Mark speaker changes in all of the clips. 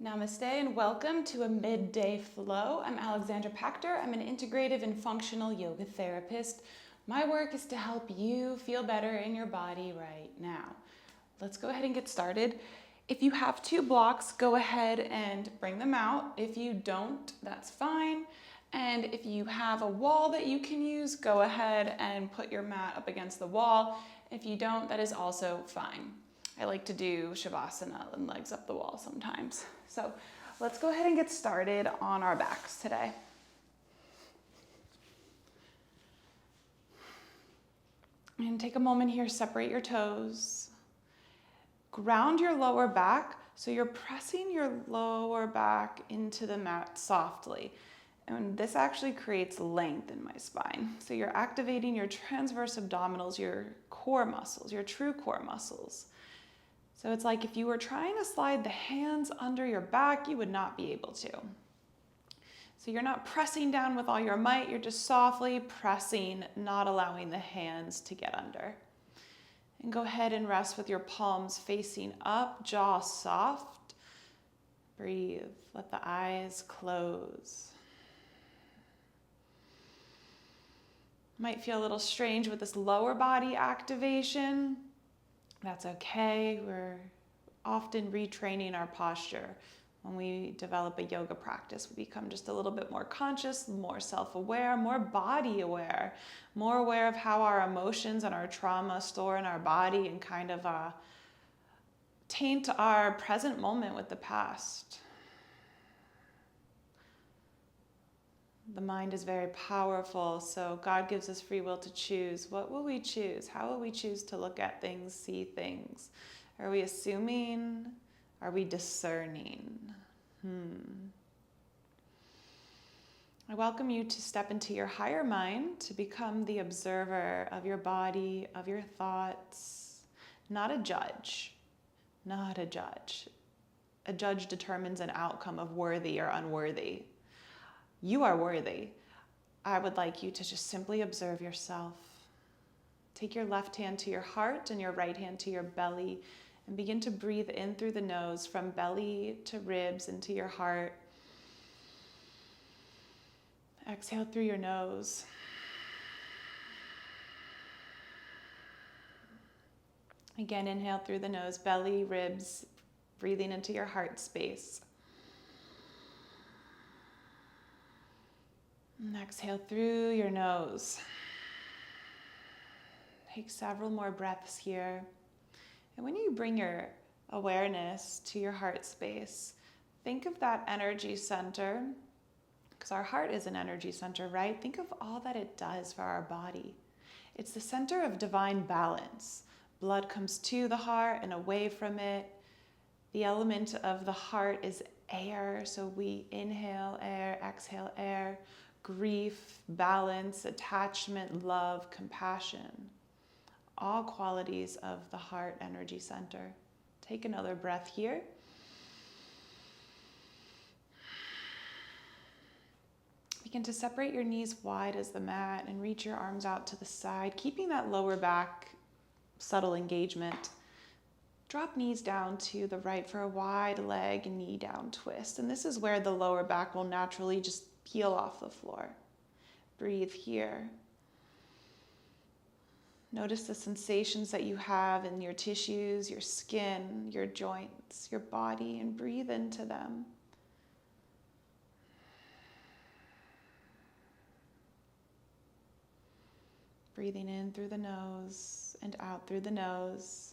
Speaker 1: Namaste and welcome to a midday flow. I'm Alexandra Pachter. I'm an integrative and functional yoga therapist. My work is to help you feel better in your body right now. Let's go ahead and get started. If you have two blocks, go ahead and bring them out. If you don't, that's fine. And if you have a wall that you can use, go ahead and put your mat up against the wall. If you don't, that is also fine. I like to do Shavasana and legs up the wall sometimes. So let's go ahead and get started on our backs today. And take a moment here, separate your toes. Ground your lower back so you're pressing your lower back into the mat softly. And this actually creates length in my spine. So you're activating your transverse abdominals, your core muscles, your true core muscles. So it's like if you were trying to slide the hands under your back, you would not be able to. So you're not pressing down with all your might, you're just softly pressing, not allowing the hands to get under. And go ahead and rest with your palms facing up, jaw soft. Breathe, let the eyes close. Might feel a little strange with this lower body activation. That's okay. We're often retraining our posture. When we develop a yoga practice, we become just a little bit more conscious, more self-aware, more body aware, more aware of how our emotions and our trauma store in our body and kind of taint our present moment with the past. The mind is very powerful, so God gives us free will to choose. What will we choose? How will we choose to look at things, see things? Are we assuming? Are we discerning? I welcome you to step into your higher mind, to become the observer of your body, of your thoughts, not a judge, not a judge. A judge determines an outcome of worthy or unworthy. You are worthy. I would like you to just simply observe yourself. Take your left hand to your heart and your right hand to your belly and begin to breathe in through the nose from belly to ribs into your heart. Exhale through your nose. Again, inhale through the nose, belly, ribs, breathing into your heart space. And exhale through your nose. Take several more breaths here. And when you bring your awareness to your heart space, think of that energy center, because our heart is an energy center, right? Think of all that it does for our body. It's the center of divine balance. Blood comes to the heart and away from it. The element of the heart is air, so we inhale air, exhale air. Grief, balance, attachment, love, compassion, all qualities of the heart energy center. Take another breath here. Begin to separate your knees wide as the mat and reach your arms out to the side, keeping that lower back subtle engagement. Drop knees down to the right for a wide leg and knee down twist. And this is where the lower back will naturally just peel off the floor. Breathe here. Notice the sensations that you have in your tissues, your skin, your joints, your body, and breathe into them. Breathing in through the nose and out through the nose.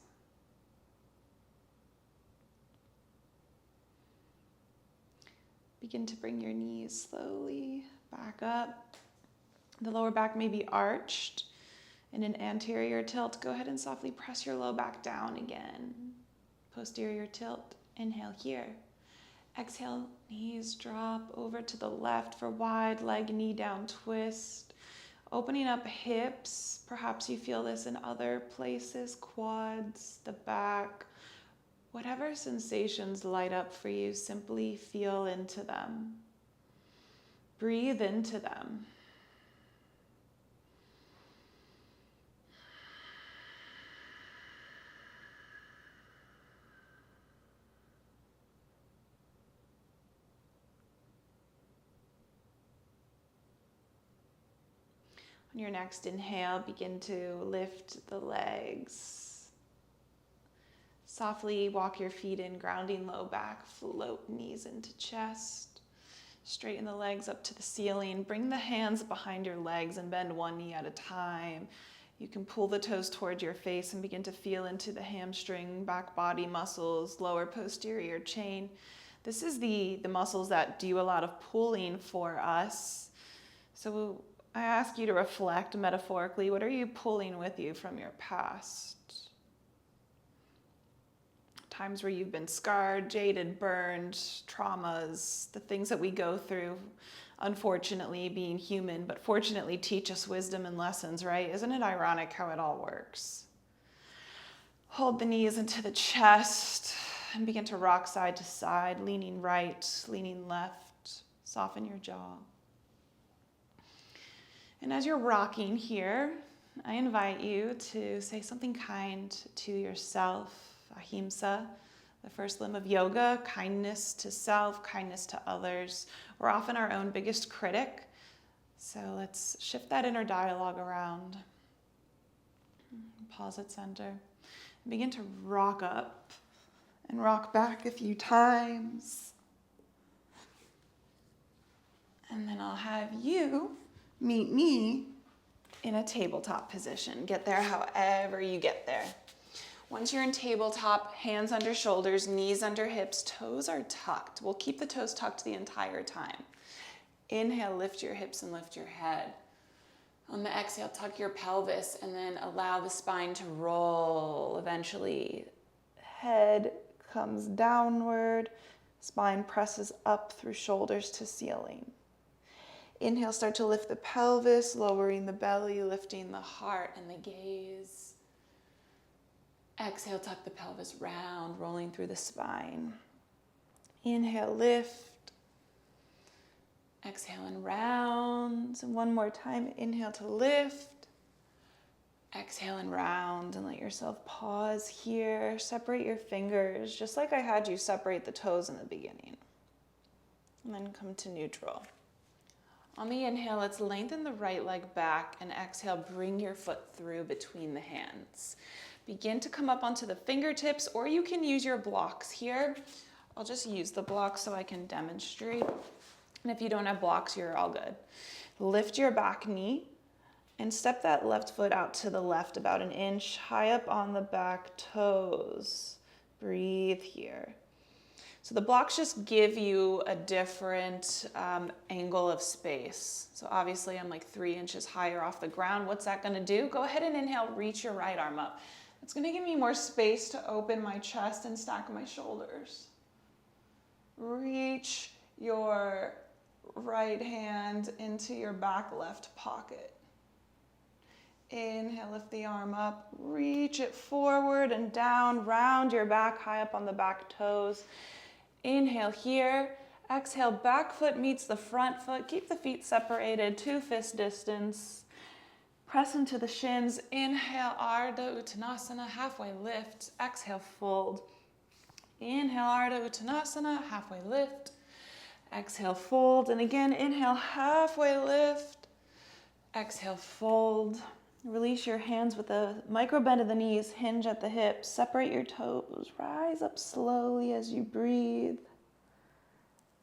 Speaker 1: Begin to bring your knees slowly back up. The lower back may be arched. In an anterior tilt, go ahead and softly press your low back down again. Posterior tilt, inhale here. Exhale, knees drop over to the left for wide leg, knee down twist. Opening up hips, perhaps you feel this in other places, quads, the back. Whatever sensations light up for you, simply feel into them. Breathe into them. On your next inhale, begin to lift the legs. Softly walk your feet in, grounding low back, float knees into chest. Straighten the legs up to the ceiling. Bring the hands behind your legs and bend one knee at a time. You can pull the toes towards your face and begin to feel into the hamstring, back body muscles, lower posterior chain. This is the muscles that do a lot of pulling for us. So I ask you to reflect metaphorically, what are you pulling with you from your past? Times where you've been scarred, jaded, burned, traumas, the things that we go through, unfortunately, being human, but fortunately teach us wisdom and lessons, right? Isn't it ironic how it all works? Hold the knees into the chest and begin to rock side to side, leaning right, leaning left. Soften your jaw. And as you're rocking here, I invite you to say something kind to yourself. Ahimsa, the first limb of yoga, kindness to self, kindness to others. We're often our own biggest critic, so let's shift that inner dialogue around. Pause at center. Begin to rock up and rock back a few times. And then I'll have you meet me in a tabletop position. Get there however you get there. Once you're in tabletop, hands under shoulders, knees under hips, toes are tucked. We'll keep the toes tucked the entire time. Inhale, lift your hips and lift your head. On the exhale, tuck your pelvis and then allow the spine to roll. Eventually, head comes downward, spine presses up through shoulders to ceiling. Inhale, start to lift the pelvis, lowering the belly, lifting the heart and the gaze. Exhale, tuck the pelvis round, rolling through the spine. Inhale, lift. Exhale and round. And one more time, inhale to lift. Exhale and round, and let yourself pause here. Separate your fingers, just like I had you separate the toes in the beginning. And then come to neutral. On the inhale, let's lengthen the right leg back, and exhale, bring your foot through between the hands. Begin to come up onto the fingertips, or you can use your blocks here. I'll just use the blocks so I can demonstrate. And if you don't have blocks, you're all good. Lift your back knee and step that left foot out to the left about an inch, high up on the back toes. Breathe here. So the blocks just give you a different angle of space. So obviously I'm like 3 inches higher off the ground. What's that gonna do? Go ahead and inhale, reach your right arm up. It's gonna give me more space to open my chest and stack my shoulders. Reach your right hand into your back left pocket. Inhale, lift the arm up, reach it forward and down, round your back, high up on the back toes. Inhale here, exhale, back foot meets the front foot, keep the feet separated, 2 fist distance. Press into the shins, inhale, Ardha Uttanasana, halfway lift, exhale, fold. Inhale, Ardha Uttanasana, halfway lift, exhale, fold. And again, inhale, halfway lift, exhale, fold. Release your hands with a micro bend of the knees, hinge at the hips, separate your toes, rise up slowly as you breathe.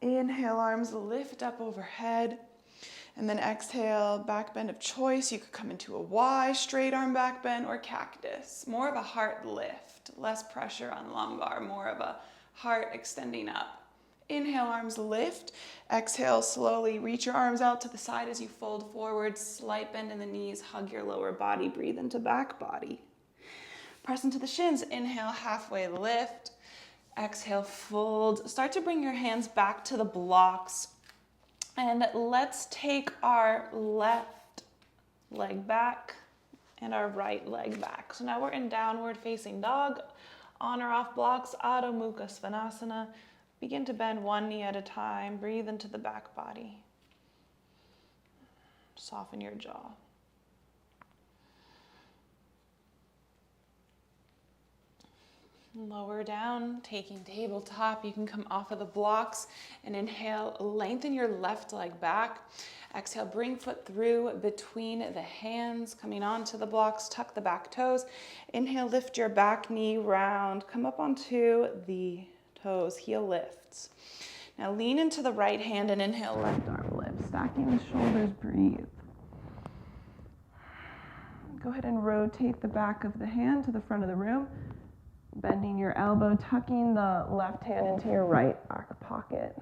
Speaker 1: Inhale, arms lift up overhead. And then exhale, back bend of choice. You could come into a Y, straight arm back bend, or cactus. More of a heart lift, less pressure on lumbar, more of a heart extending up. Inhale, arms lift. Exhale, slowly reach your arms out to the side as you fold forward. Slight bend in the knees, hug your lower body, breathe into back body. Press into the shins. Inhale, halfway lift. Exhale, fold. Start to bring your hands back to the blocks. And let's take our left leg back and our right leg back. So now we're in downward facing dog, on or off blocks, Adho Mukha Svanasana. Begin to bend one knee at a time. Breathe into the back body. Soften your jaw. Lower down, taking tabletop. You can come off of the blocks and inhale, lengthen your left leg back. Exhale, bring foot through between the hands, coming onto the blocks, tuck the back toes. Inhale, lift your back knee round, come up onto the toes, heel lifts. Now lean into the right hand and inhale, left arm lift, stacking the shoulders, breathe. Go ahead and rotate the back of the hand to the front of the room, bending your elbow, tucking the left hand into your right back pocket.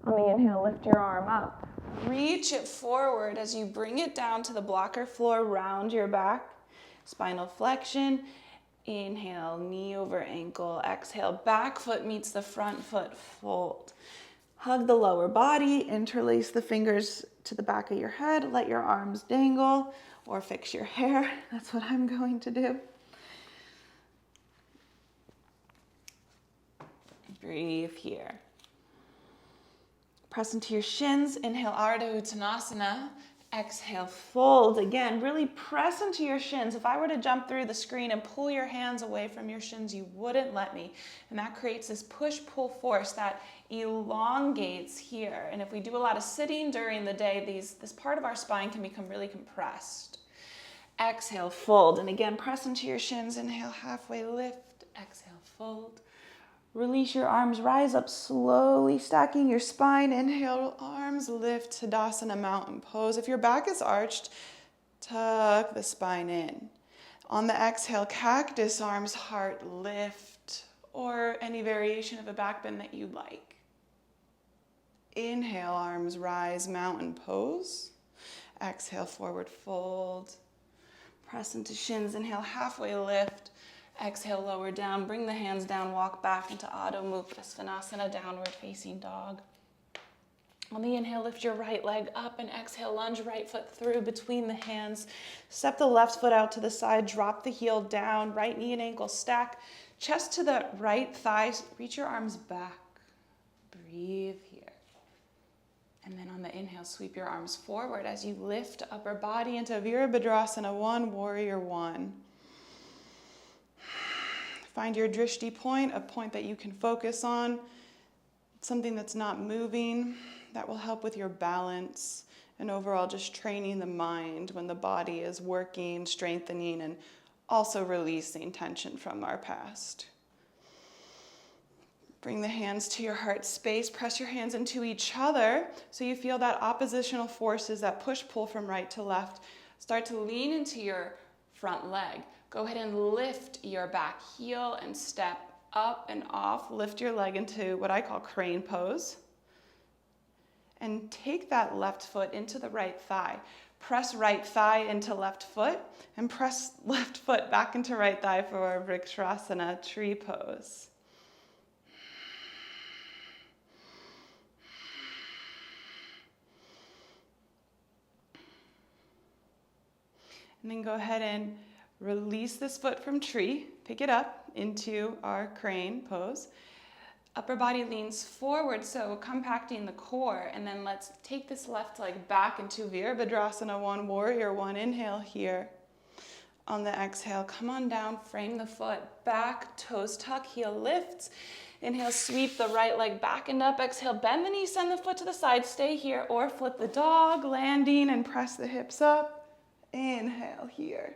Speaker 1: On the inhale, lift your arm up. Reach it forward as you bring it down to the blocker floor, round your back, spinal flexion. Inhale, knee over ankle. Exhale, back foot meets the front foot, fold. Hug the lower body, interlace the fingers to the back of your head, let your arms dangle or fix your hair. That's what I'm going to do. Breathe here. Press into your shins. Inhale, Ardha Uttanasana. Exhale, fold. Again, really press into your shins. If I were to jump through the screen and pull your hands away from your shins, you wouldn't let me. And that creates this push-pull force that elongates here. And if we do a lot of sitting during the day, this part of our spine can become really compressed. Exhale, fold. And again, press into your shins. Inhale, halfway lift. Exhale, fold. Release your arms, rise up slowly, stacking your spine. Inhale, arms lift, Tadasana, mountain pose. If your back is arched, tuck the spine in. On the exhale, cactus arms, heart lift, or any variation of a back bend that you like. Inhale, arms rise, mountain pose. Exhale, forward fold. Press into shins, inhale, halfway lift. Exhale, lower down, bring the hands down, walk back into Adho Mukha Svanasana, downward facing dog. On the inhale, lift your right leg up and exhale, lunge right foot through between the hands. Step the left foot out to the side, drop the heel down, right knee and ankle stack, chest to the right thigh, reach your arms back. Breathe here. And then on the inhale, sweep your arms forward as you lift upper body into Virabhadrasana 1, Warrior 1. Find your drishti point, a point that you can focus on, something that's not moving, that will help with your balance and overall just training the mind when the body is working, strengthening, and also releasing tension from our past. Bring the hands to your heart space, press your hands into each other so you feel that oppositional forces, that push-pull from right to left. Start to lean into your front leg. Go ahead and lift your back heel and step up and off. Lift your leg into what I call crane pose. And take that left foot into the right thigh. Press right thigh into left foot and press left foot back into right thigh for Vrikshrasana, tree pose. And then go ahead and release this foot from tree, pick it up into our crane pose. Upper body leans forward, so compacting the core, and then let's take this left leg back into Virabhadrasana 1, Warrior 1. Inhale here. On the exhale, come on down, frame the foot, back, toes tuck, heel lifts. Inhale, sweep the right leg back and up. Exhale, bend the knee, send the foot to the side, stay here, or flip the dog, landing and press the hips up. Inhale here.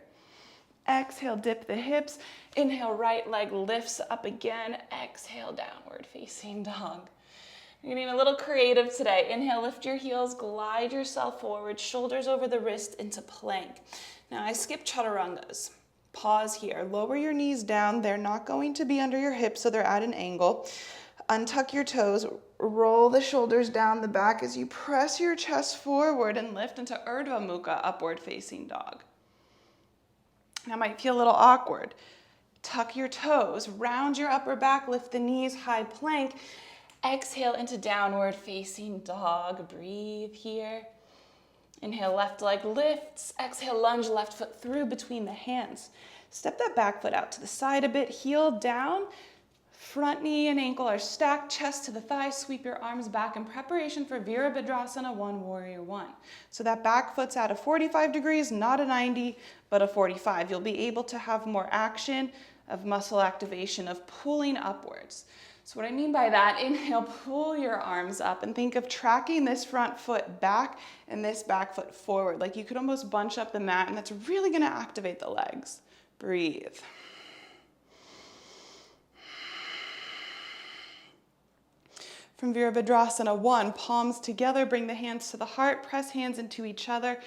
Speaker 1: Exhale, dip the hips. Inhale, right leg lifts up again. Exhale, downward facing dog. You're getting a little creative today. Inhale, lift your heels, glide yourself forward, shoulders over the wrist into plank. Now I skip chaturangas. Pause here. Lower your knees down. They're not going to be under your hips, so they're at an angle. Untuck your toes. Roll the shoulders down the back as you press your chest forward and lift into Urdhva Mukha, upward facing dog. That might feel a little awkward. Tuck your toes, round your upper back, lift the knees, high plank. Exhale into downward facing dog. Breathe here. Inhale, left leg lifts. Exhale, lunge left foot through between the hands. Step that back foot out to the side a bit, heel down. Front knee and ankle are stacked, chest to the thigh. Sweep your arms back in preparation for Virabhadrasana 1, Warrior 1. So that back foot's at a 45 degrees, not a 90, but a 45. You'll be able to have more action of muscle activation, of pulling upwards. So what I mean by that, inhale, pull your arms up and think of tracking this front foot back and this back foot forward. Like you could almost bunch up the mat, and that's really going to activate the legs. Breathe. From Virabhadrasana 1, palms together, bring the hands to the heart, press hands into each other,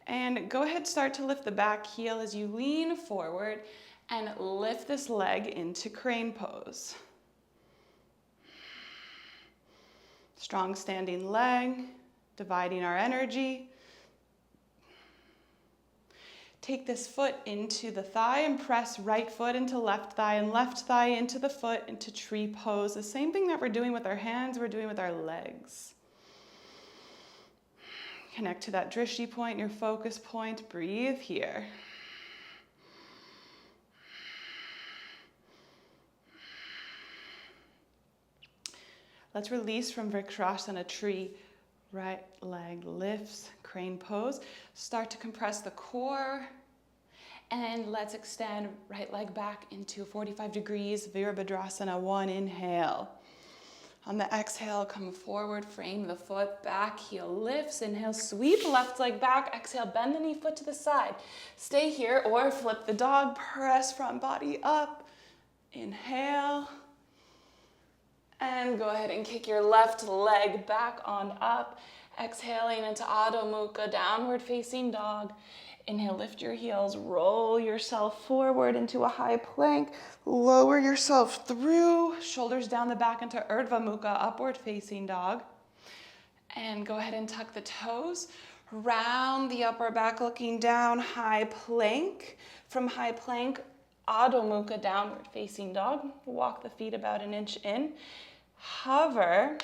Speaker 1: and go ahead, start to lift the back heel as you lean forward and lift this leg into crane pose. Strong standing leg, dividing our energy. Take this foot into the thigh and press right foot into left thigh and left thigh into the foot into tree pose. The same thing that we're doing with our hands, we're doing with our legs. Connect to that drishti point, your focus point. Breathe here. Let's release from Vrikshrasana tree. Right leg lifts, crane pose. Start to compress the core. And let's extend right leg back into 45 degrees, Virabhadrasana 1, inhale. On the exhale, come forward, frame the foot, back heel lifts. Inhale, sweep left leg back. Exhale, bend the knee foot to the side. Stay here or flip the dog, press front body up. Inhale. And go ahead and kick your left leg back on up. Exhaling into Adho Mukha, downward facing dog. Inhale, lift your heels, roll yourself forward into a high plank. Lower yourself through, shoulders down the back into Urdhva Mukha, upward facing dog. And go ahead and tuck the toes. Round the upper back, looking down, high plank. From high plank, Adho Mukha, downward facing dog. Walk the feet about an inch in. Hover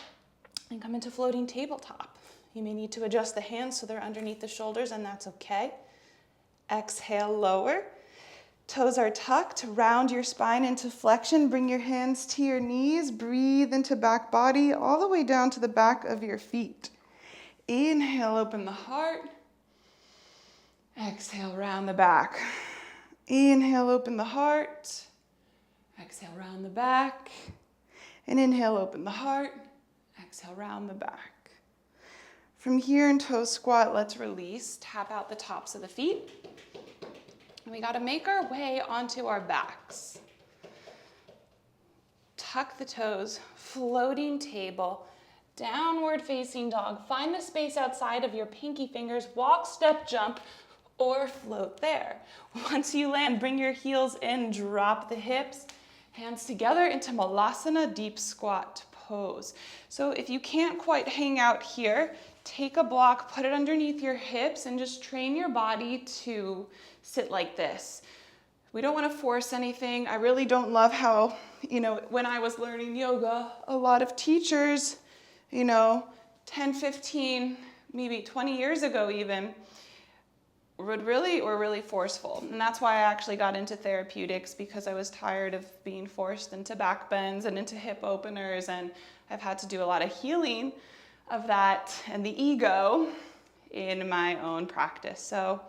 Speaker 1: and come into floating tabletop. You may need to adjust the hands so they're underneath the shoulders, and that's okay. Exhale, lower. Toes are tucked. Round your spine into flexion. Bring your hands to your knees. Breathe into back body all the way down to the back of your feet. Inhale, open the heart. Exhale, round the back. Inhale, open the heart. Exhale, round the back. And inhale, open the heart. Exhale, round the back. From here in toe squat, let's release. Tap out the tops of the feet. And we got to make our way onto our backs. Tuck the toes, floating table, downward facing dog. Find the space outside of your pinky fingers. Walk, step, jump, or float there. Once you land, bring your heels in, drop the hips, hands together into Malasana, deep squat pose. So if you can't quite hang out here, take a block, put it underneath your hips, and just train your body to sit like this. We don't want to force anything. I really don't love how, when I was learning yoga, a lot of teachers, 10, 15, maybe 20 years ago even, were really forceful. And that's why I actually got into therapeutics, because I was tired of being forced into back bends and into hip openers, and I've had to do a lot of healing of that and the ego in my own practice. So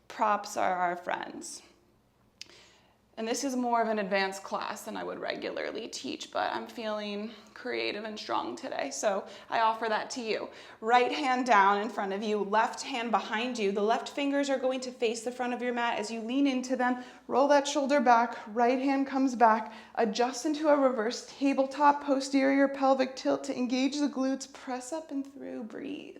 Speaker 1: props are our friends. And this is more of an advanced class than I would regularly teach, but I'm feeling creative and strong today, so I offer that to you. Right hand down in front of you, left hand behind you. The left fingers are going to face the front of your mat. As you lean into them, roll that shoulder back, right hand comes back, adjust into a reverse tabletop, posterior pelvic tilt to engage the glutes, press up and through, breathe.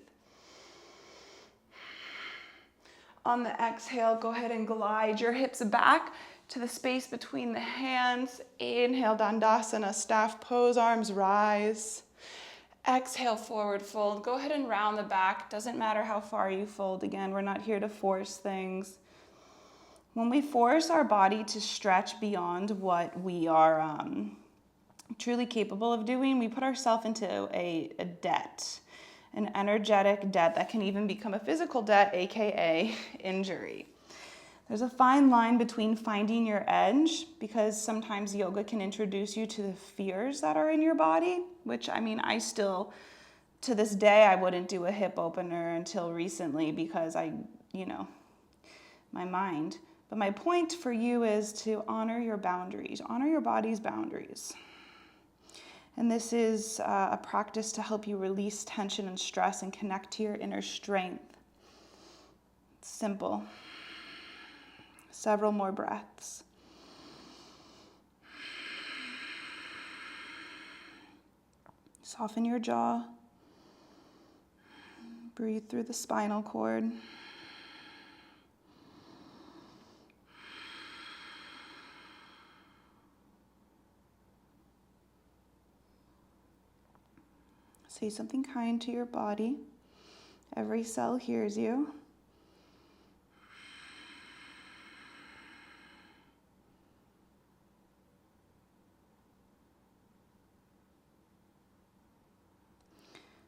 Speaker 1: On the exhale, go ahead and glide your hips back to the space between the hands. Inhale, Dandasana, staff pose, arms rise. Exhale, forward fold. Go ahead and round the back. Doesn't matter how far you fold. Again, we're not here to force things. When we force our body to stretch beyond what we are truly capable of doing, we put ourselves into a debt, an energetic debt that can even become a physical debt, aka injury. There's a fine line between finding your edge, because sometimes yoga can introduce you to the fears that are in your body, which I still, to this day, I wouldn't do a hip opener until recently because my mind. But my point for you is to honor your boundaries, honor your body's boundaries. And this is a practice to help you release tension and stress and connect to your inner strength. It's simple. Several more breaths. Soften your jaw. Breathe through the spinal cord. Say something kind to your body. Every cell hears you.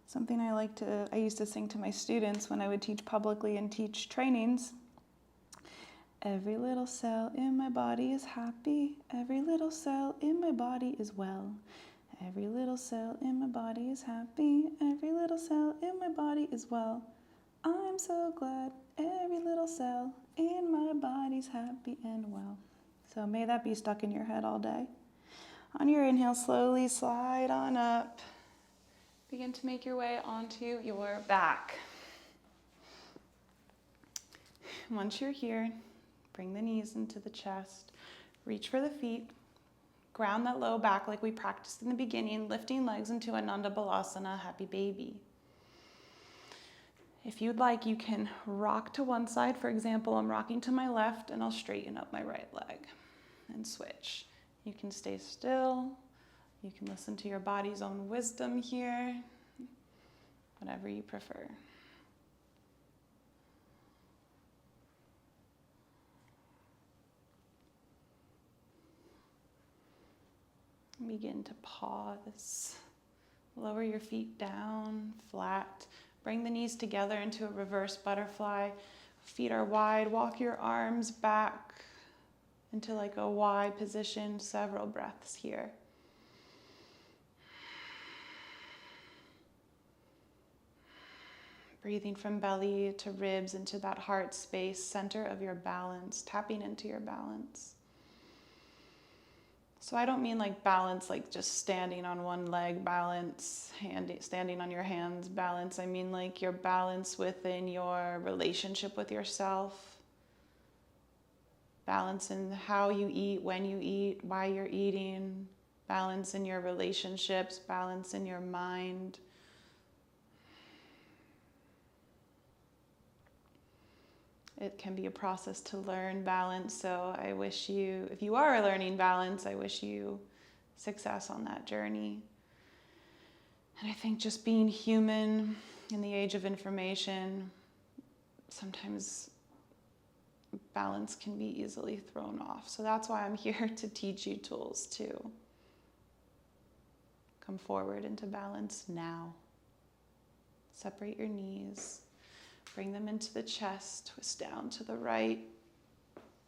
Speaker 1: Something I used to sing to my students when I would teach publicly and teach trainings. Every little cell in my body is happy. Every little cell in my body is well. Every little cell in my body is happy. Every little cell in my body is well. I'm so glad every little cell in my body's happy and well. So may that be stuck in your head all day. On your inhale, slowly slide on up. Begin to make your way onto your back. Once you're here, bring the knees into the chest. Reach for the feet. Ground that low back like we practiced in the beginning, lifting legs into Ananda Balasana, happy baby. If you'd like, you can rock to one side. For example, I'm rocking to my left and I'll straighten up my right leg and switch. You can stay still. You can listen to your body's own wisdom here, whatever you prefer. Begin to pause. Lower your feet down, flat. Bring the knees together into a reverse butterfly. Feet are wide. Walk your arms back into like a Y position. Several breaths here. Breathing from belly to ribs into that heart space, center of your balance, tapping into your balance. So I don't mean like balance, like just standing on one leg, balance, standing on your hands, balance. I mean like your balance within your relationship with yourself. Balance in how you eat, when you eat, why you're eating. Balance in your relationships, balance in your mind. It can be a process to learn balance, so I wish you, if you are learning balance, I wish you success on that journey. And I think just being human in the age of information, sometimes balance can be easily thrown off. So that's why I'm here to teach you tools to come forward into balance now. Separate your knees. Bring them into the chest, twist down to the right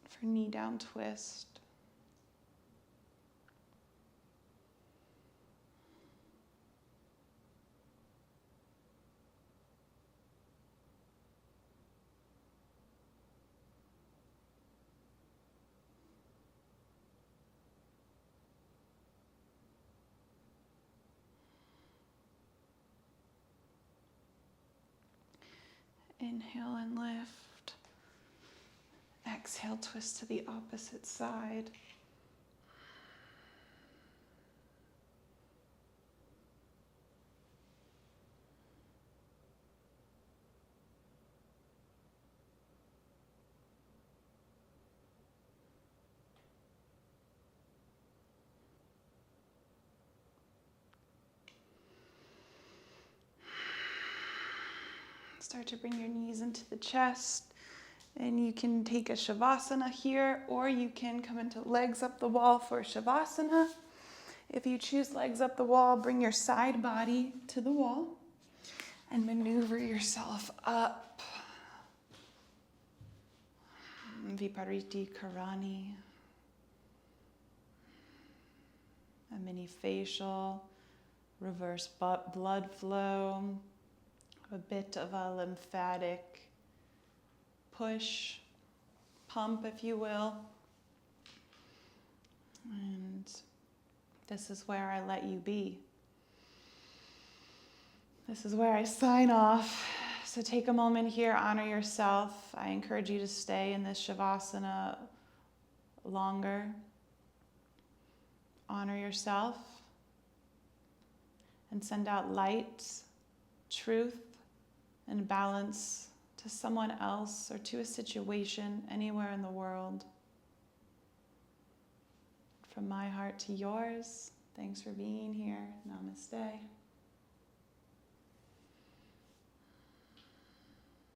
Speaker 1: for knee down twist. Inhale and lift. Exhale, twist to the opposite side. Start to bring your knees into the chest, and you can take a Shavasana here, or you can come into legs up the wall for Shavasana. If you choose legs up the wall, bring your side body to the wall and maneuver yourself up. Vipariti Karani. A mini facial, reverse blood flow. A bit of a lymphatic push. pump, if you will. And this is where I let you be. This is where I sign off. So take a moment here, honor yourself. I encourage you to stay in this Shavasana longer. Honor yourself and send out light, truth, and balance to someone else or to a situation anywhere in the world. From my heart to yours, thanks for being here. Namaste.